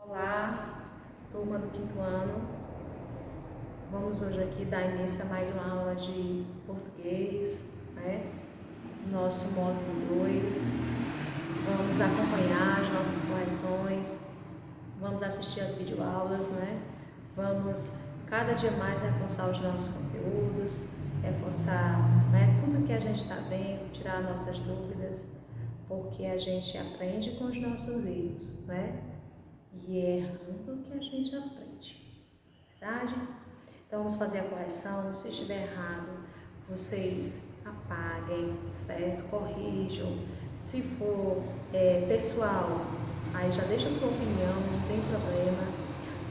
Olá, turma do quinto ano. Vamos hoje aqui dar início a mais uma aula de português, né? Nosso módulo 2. Vamos acompanhar as nossas correções, vamos assistir as videoaulas, né? Vamos cada dia mais reforçar os nossos conteúdos, reforçar, né, tudo que a gente está vendo, tirar nossas dúvidas, porque a gente aprende com os nossos erros, né? E é errando que a gente aprende, verdade? Então vamos fazer a correção. Se estiver errado, vocês apaguem, certo? Corrijam. Se for pessoal, aí já deixa a sua opinião, não tem problema.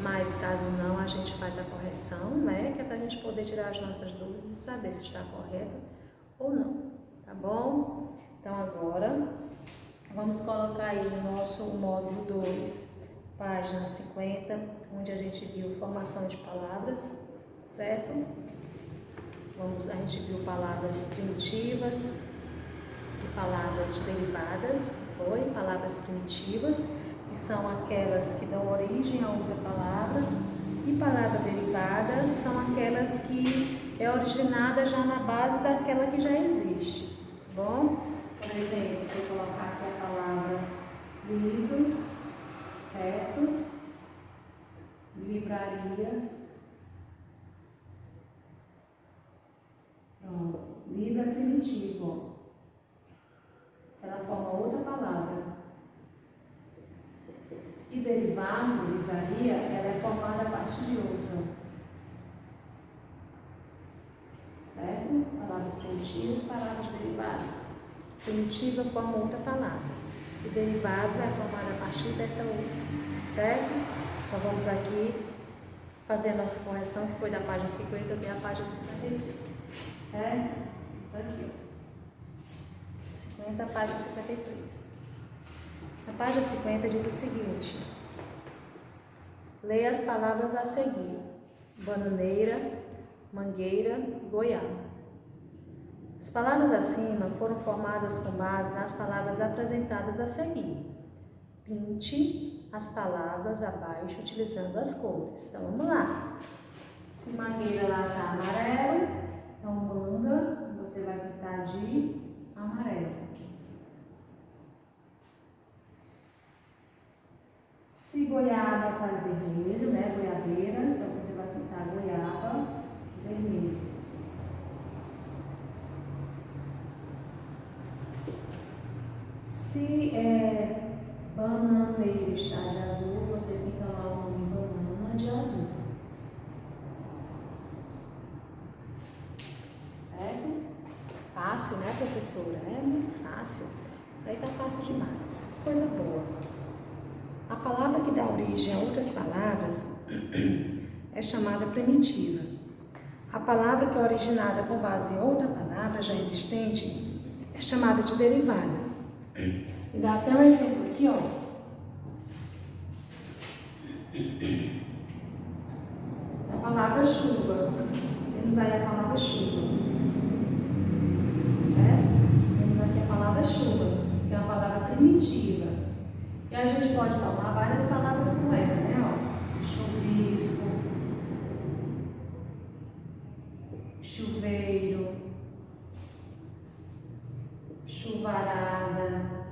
Mas caso não, a gente faz a correção, né? Que é para a gente poder tirar as nossas dúvidas e saber se está correto ou não, tá bom? Então agora vamos colocar aí o nosso módulo 2, página 50, onde a gente viu formação de palavras, certo? A gente viu palavras primitivas e palavras derivadas, palavras primitivas, que são aquelas que dão origem a outra palavra, e palavras derivadas são aquelas que é originada já na base daquela que já existe, tá bom? Por exemplo, se eu colocar aqui a palavra livro, certo? Livraria. Pronto. Livro é primitivo, ó. Ela forma outra palavra. E derivado, livraria, ela é formada a partir de outra. Certo? Palavras primitivas, palavras derivadas. Primitiva forma outra palavra. E derivado é formado a partir dessa outra. Certo? Então vamos aqui fazer a nossa correção, que foi da página 50 até a página 52. Certo? Vamos aqui, ó. 50, página 53. Na página 50 diz o seguinte: leia as palavras a seguir: bananeira, mangueira e goiaba. As palavras acima foram formadas com base nas palavras apresentadas a seguir. Pinte as palavras abaixo utilizando as cores. Então vamos lá. Se mangueira lá está amarelo, então manga você vai pintar de amarelo. Se goiaba está vermelho, né, goiabeira, então você vai pintar goiaba vermelho. Se bananeira está de azul, você pinta lá o nome banana de azul. Certo? Fácil, né, professora? É muito fácil. Aí tá fácil demais. Coisa boa. A palavra que dá origem a outras palavras é chamada primitiva. A palavra que é originada com base em outra palavra já existente é chamada de derivada. E dá até um exemplo aqui, ó. A palavra chuva. Temos aí a palavra chuva. Temos aqui a palavra chuva, que é uma palavra primitiva. E a gente pode formar várias palavras com ela, né? Ó, chuvisco, chuveiro, chuvarada.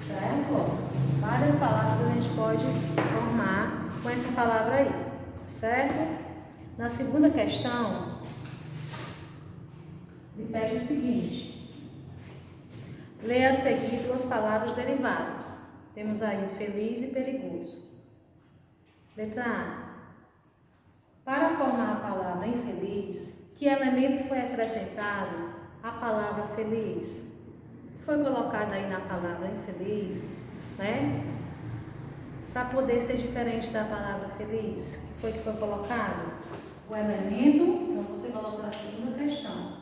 Certo? Várias palavras a gente pode formar com essa palavra aí, certo? Na segunda questão, ele pede o seguinte: leia a seguir duas palavras derivadas. Temos aí infeliz e perigoso. Letra A. Para formar a palavra infeliz, que elemento foi acrescentado à palavra feliz? Que foi colocado aí na palavra infeliz, né? Para poder ser diferente da palavra feliz. O que foi colocado? O elemento. Então você colocou na segunda questão.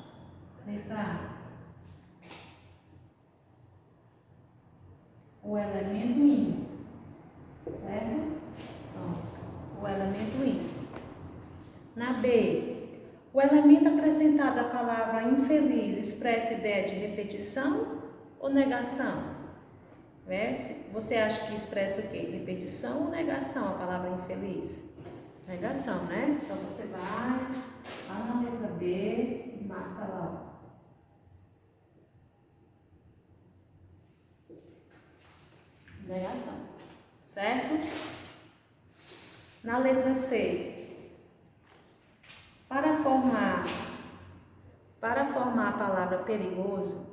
Letra A. O elemento in. Certo? Pronto. O elemento in. Na B, o elemento acrescentado à palavra infeliz expressa ideia de repetição ou negação? Né? Você acha que expressa o quê? Repetição ou negação, a palavra infeliz? Negação, né? Então você vai lá na letra B e marca lá, ó. Negação, certo? Na letra C, para formar a palavra perigoso,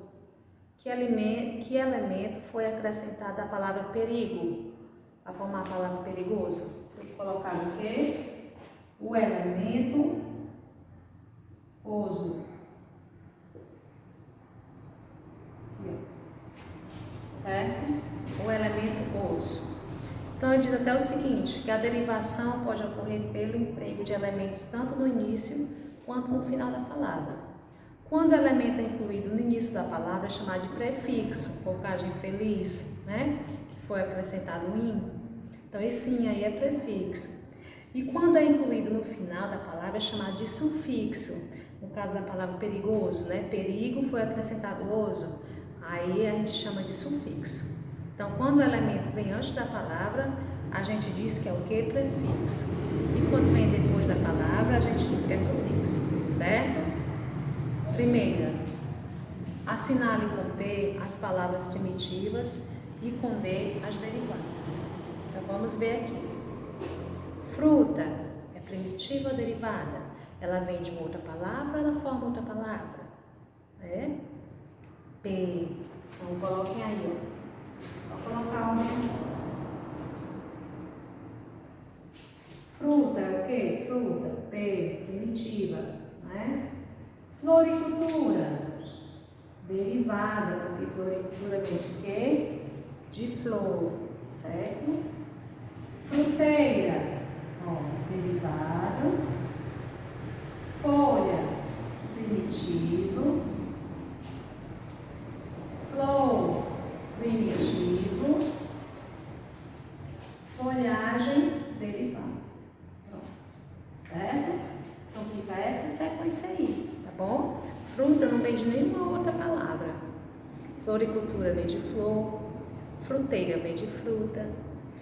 que elemento foi acrescentado à palavra perigo? Para formar a palavra perigoso, foi colocado o quê? O elemento oso. Certo? O elemento oso. Então, ele diz até o seguinte, que a derivação pode ocorrer pelo emprego de elementos tanto no início quanto no final da palavra. Quando o elemento é incluído no início da palavra, é chamado de prefixo, por caso de infeliz, né? Que foi acrescentado um in. Então, esse in aí é prefixo. E quando é incluído no final da palavra, é chamado de sufixo. No caso da palavra perigoso, né? Perigo foi acrescentado oso. Aí a gente chama de sufixo. Então, quando o elemento vem antes da palavra, a gente diz que é o que? Prefixo. E quando vem depois da palavra, a gente diz que é sufixo, certo? Primeira, assinale com P as palavras primitivas e com D as derivadas. Então, vamos ver aqui. Fruta é primitiva ou derivada? Ela vem de uma outra palavra ou ela forma outra palavra? É? P. Então, coloquem aí, ó. Só colocar um. Fruta é o quê? Fruta, P, primitiva, né? Floricultura, derivada, porque floricultura vem de quê? De flor, certo? Fruteira, ó, derivado. Folha, primitivo. Flor, primitivo. Folhagem, derivado. Certo? Então fica essa sequência aí, tá bom? Fruta não vem de nenhuma outra palavra. Floricultura vem de flor, fruteira vem de fruta,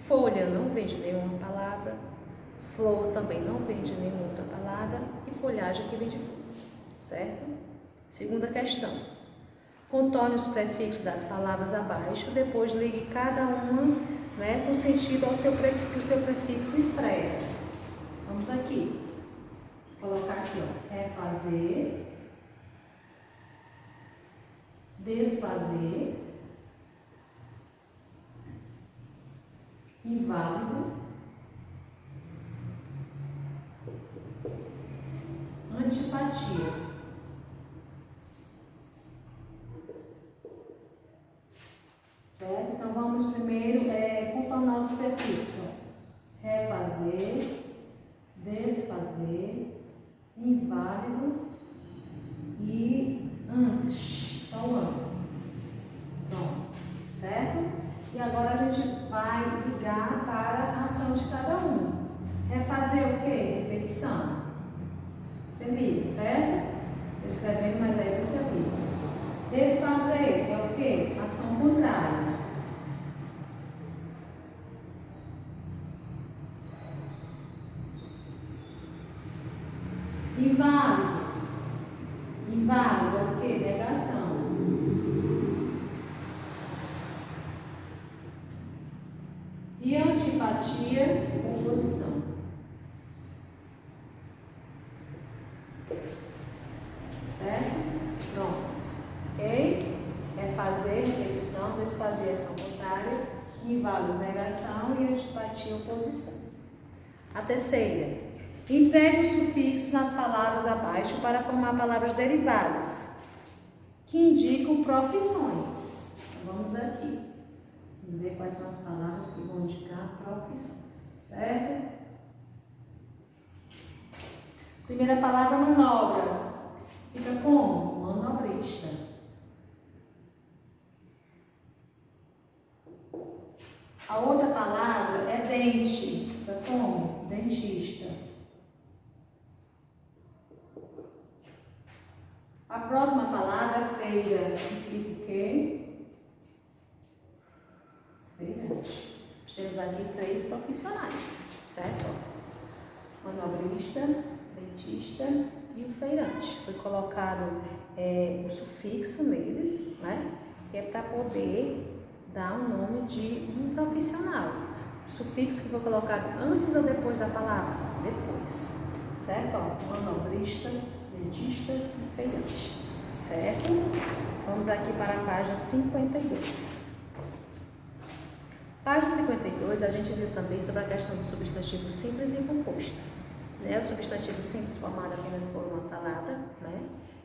folha não vem de nenhuma palavra, flor também não vem de nenhuma outra palavra e folhagem que vem de flor, certo? Segunda questão. Contorne os prefixos das palavras abaixo, depois ligue cada uma, né, com sentido ao que o seu prefixo expressa. Vamos aqui, colocar aqui, ó, refazer, desfazer, inválido, antipatia. Certo? Então vamos primeiro contornar os prefixos. Refazer, desfazer, inválido e antes, só o ano. Pronto, certo? E agora a gente vai ligar para a ação de cada um. Refazer o quê? Repetição. Você liga, certo? Estou escrevendo, mas aí você liga. Desfazer é o quê? Ação contrária. Inválido. Inválido é o quê? Negação. E antipatia, oposição. Certo? Pronto. Ok? É fazer, repetição, desfazer, ação contrária, inválido, negação e antipatia, oposição. A terceira. Empregue os sufixos nas palavras abaixo para formar palavras derivadas, que indicam profissões. Então, vamos aqui. Vamos ver quais são as palavras que vão indicar profissões, certo? Primeira palavra, manobra. Fica como? Manobrista. A outra palavra é dente. Fica como? Dentista. A próxima palavra é feira. Fica o quê? composto. Nós temos aqui 3 profissionais, certo? Manobrista, dentista e o feirante. Foi colocado o sufixo neles, né? Que é para poder dar o nome de um profissional. O sufixo que foi colocado antes ou depois da palavra? Depois, certo? Ó, manobrista, dentista e feirante, certo? Vamos aqui para a página 52. Página 52, a gente viu também sobre a questão do substantivo simples e composto. Né? O substantivo simples formado apenas por uma palavra, né?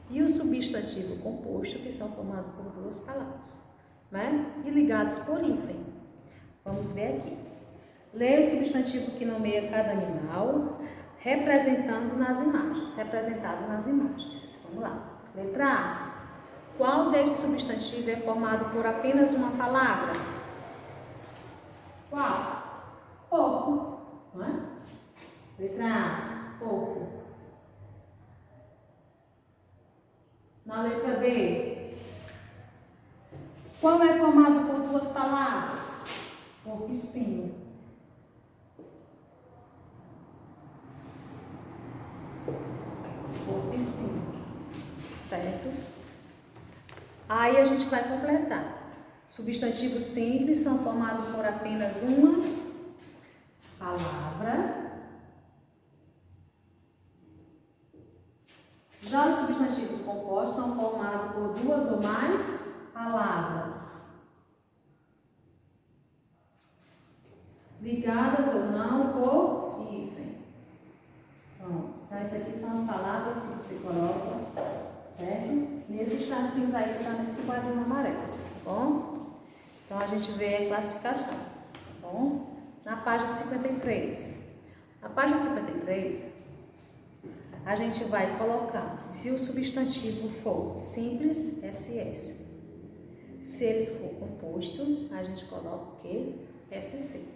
E o substantivo composto, que são formados por 2 palavras, né? E ligados por hífen. Vamos ver aqui. Leia o substantivo que nomeia cada animal, representado nas imagens. Vamos lá. Letra A. Qual desse substantivo é formado por apenas uma palavra? Qual? Porco, não é? Letra A, porco. Na letra B, qual é formado por 2 palavras? Porco espinho. Porco espinho. Certo? Aí a gente vai completar. Substantivos simples são formados por apenas uma palavra. Já os substantivos compostos são formados por 2 ou mais palavras, ligadas ou não por hífen. Pronto. Então, essas aqui são as palavras que você coloca, certo? Nesses tracinhos aí que está nesse quadrinho amarelo, tá bom? Então, a gente vê a classificação, tá bom? Na página 53. Na página 53, a gente vai colocar, se o substantivo for simples, SS. Se ele for composto, a gente coloca o quê? SC,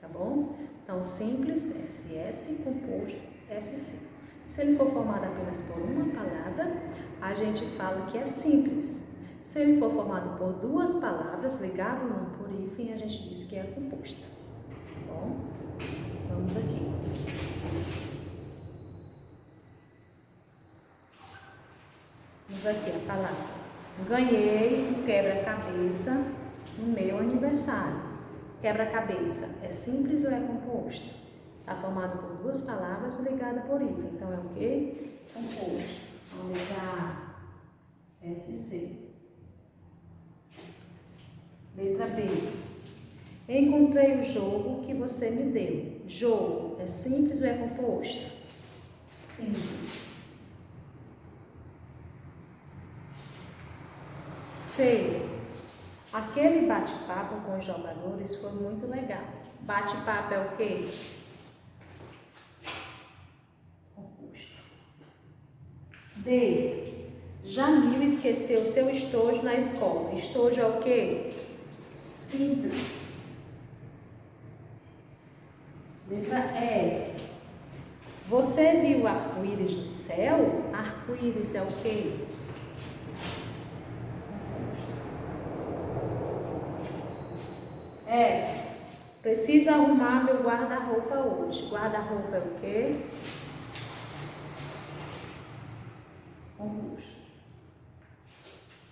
tá bom? Então, simples, SS, composto, SC. Se ele for formado apenas por uma palavra, a gente fala que é simples. Se ele for formado por 2 palavras, ligado ou não por hífen, a gente diz que é composto. Tá bom? Vamos aqui. Vamos aqui a palavra. Ganhei um quebra-cabeça no meu aniversário. Quebra-cabeça é simples ou é composto? Está formado por 2 palavras ligadas por hífen. Então é o quê? Composto. Vamos letra A, SC. Letra B. Encontrei o jogo que você me deu. Jogo é simples ou é composto? Simples. C. Aquele bate-papo com os jogadores foi muito legal. Bate-papo é o quê? Composto. D. Jamil esqueceu seu estojo na escola. Estojo é o quê? Simples. Letra E. Você viu arco-íris no céu? Arco-íris é o quê? Preciso arrumar meu guarda-roupa hoje. Guarda-roupa é o quê? Composto.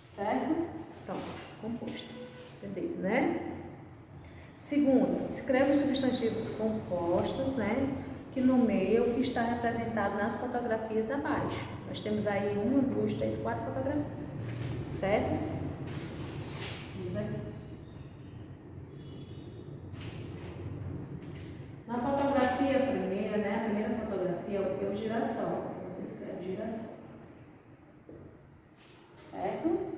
Certo? Pronto, composto. Entendeu, né? Segundo, escreve os substantivos compostos, né? Que nomeiam o que está representado nas fotografias abaixo. Nós temos aí 1, 2, 3, 4 fotografias. Certo? Vamos aqui. Na fotografia primeira, né? A primeira fotografia é o que? O girassol. Você escreve girassol. Certo?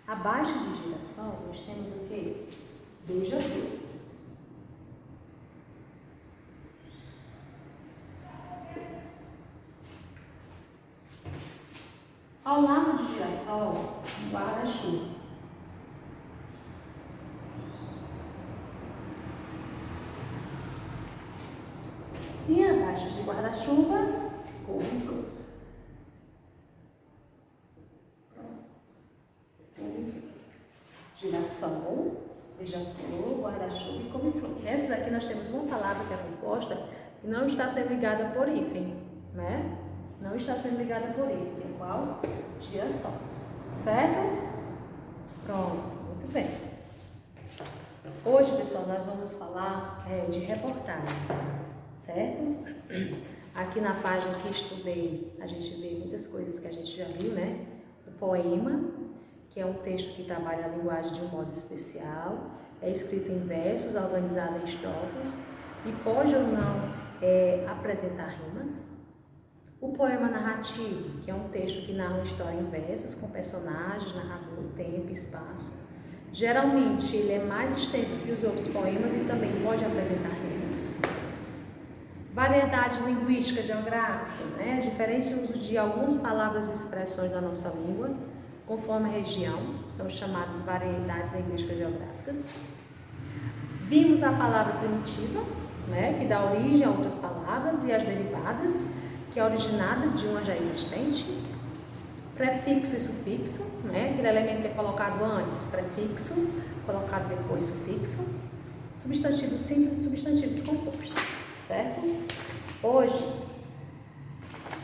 Abaixo de girassol, nós temos o quê? Beija-flor. Ao lado de girassol, um guarda-chuva. E abaixo de guarda-chuva, couve-flor. Girassol, beija-flor, guarda-chuva. Nessas aqui nós temos uma palavra que é composta e não está sendo ligada por hífen, né? Não está sendo ligada por hífen, é qual? Girassol, certo? Pronto, muito bem. Hoje, pessoal, nós vamos falar de reportagem, certo? Aqui na página que estudei, a gente vê muitas coisas que a gente já viu, né? O poema, que é um texto que trabalha a linguagem de um modo especial, é escrito em versos, organizado em estrofes e pode ou não apresentar rimas. O poema narrativo, que é um texto que narra uma história em versos, com personagens, narrador, tempo, espaço. Geralmente, ele é mais extenso que os outros poemas e também pode apresentar rimas. Variedades linguísticas geográficas, né? Diferente uso de algumas palavras e expressões da nossa língua, conforme a região, são chamadas variedades linguísticas geográficas. Vimos a palavra primitiva, né? Que dá origem a outras palavras, e as derivadas, que é originada de uma já existente. Prefixo e sufixo, né? Aquele elemento que é colocado antes, prefixo, colocado depois sufixo. Substantivos simples e substantivos compostos, certo? Hoje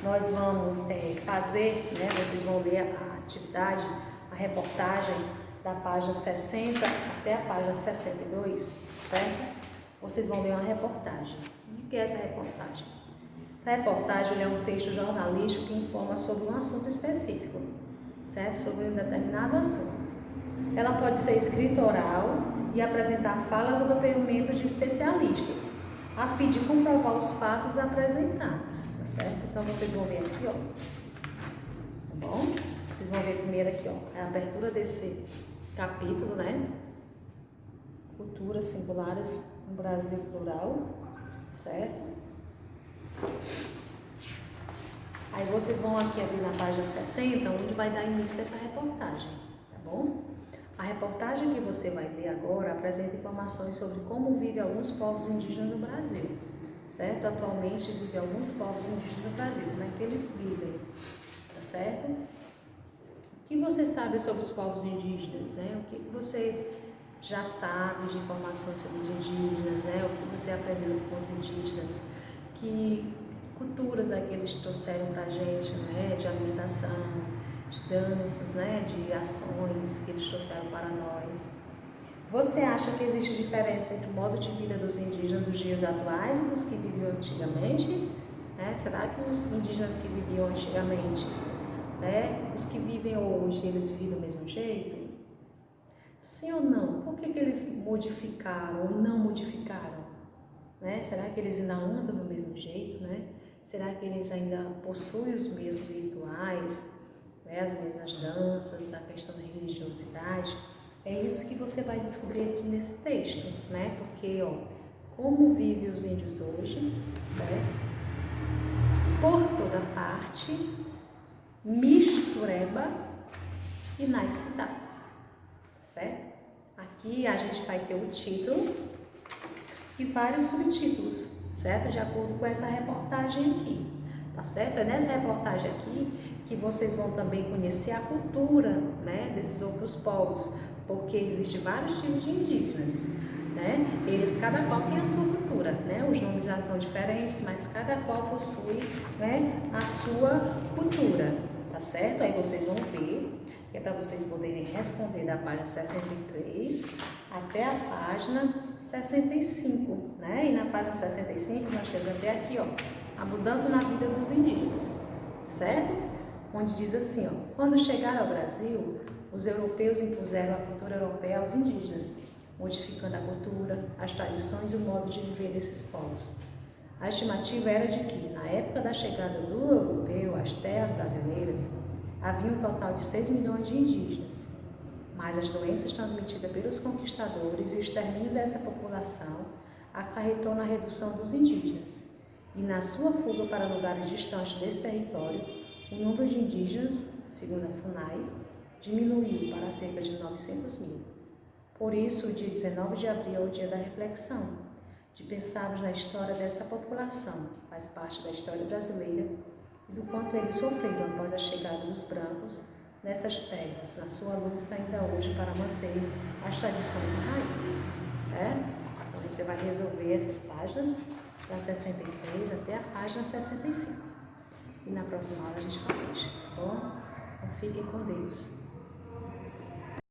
nós vamos fazer, né? Vocês vão ler a atividade, a reportagem da página 60 até a página 62, certo? Vocês vão ler uma reportagem. E o que é essa reportagem? Essa reportagem é um texto jornalístico que informa sobre um assunto específico, certo? Sobre um determinado assunto. Ela pode ser escrita oral e apresentar falas ou depoimentos de especialistas, a fim de comprovar os fatos apresentados, tá certo? Então, vocês vão ver aqui, ó, tá bom? Vocês vão ver primeiro aqui, ó, a abertura desse capítulo, né? Culturas singulares no Brasil plural, certo? Aí vocês vão aqui abrir na página 60, onde vai dar início a essa reportagem, tá bom? A reportagem que você vai ler agora apresenta informações sobre como vivem alguns povos indígenas no Brasil, certo? Atualmente vivem alguns povos indígenas no Brasil, como é que eles vivem, tá certo? O que você sabe sobre os povos indígenas, né? O que você já sabe de informações sobre os indígenas, né? O que você aprendeu com os indígenas? Que culturas é que eles trouxeram para a gente, né? De alimentação, de danças, né? De ações que eles trouxeram para nós. Você acha que existe diferença entre o modo de vida dos indígenas dos dias atuais e dos que viviam antigamente? Será que os indígenas que viviam antigamente, né? Os que vivem hoje, eles vivem do mesmo jeito? Sim ou não? Por que eles modificaram ou não modificaram? Né? Será que eles ainda andam do mesmo jeito, né? Será que eles ainda possuem os mesmos rituais, né? As mesmas danças, a questão da religiosidade? É isso que você vai descobrir aqui nesse texto, né? Porque, ó, como vivem os índios hoje, certo? Por toda parte, mistureba e nas cidades, certo? Aqui a gente vai ter o título e vários subtítulos, certo? De acordo com essa reportagem aqui, tá certo? É nessa reportagem aqui que vocês vão também conhecer a cultura, né, desses outros povos, porque existem vários tipos de indígenas, né? Eles, cada qual tem a sua cultura, né? Os nomes já são diferentes, mas cada qual possui, né, a sua cultura, tá certo? Aí vocês vão ver, que é para vocês poderem responder da página 63 até a página 65, né? E na página 65 nós temos até aqui, ó, a mudança na vida dos indígenas, certo? Onde diz assim, ó, quando chegaram ao Brasil, os europeus impuseram a cultura europeia aos indígenas, modificando a cultura, as tradições e o modo de viver desses povos. A estimativa era de que, na época da chegada do europeu às terras brasileiras, havia um total de 6 milhões de indígenas, mas as doenças transmitidas pelos conquistadores e o extermínio dessa população acarretou na redução dos indígenas. E na sua fuga para lugares distantes desse território, o número de indígenas, segundo a FUNAI, diminuiu para cerca de 900 mil. Por isso, o dia 19 de abril é o dia da reflexão, de pensarmos na história dessa população, que faz parte da história brasileira, e do quanto eles sofreram após a chegada dos brancos nessas terras, na sua luta ainda hoje para manter as tradições e raízes, certo? Então, você vai resolver essas páginas da 63 até a página 65. E na próxima aula a gente corrige, tá bom? Então fiquem com Deus.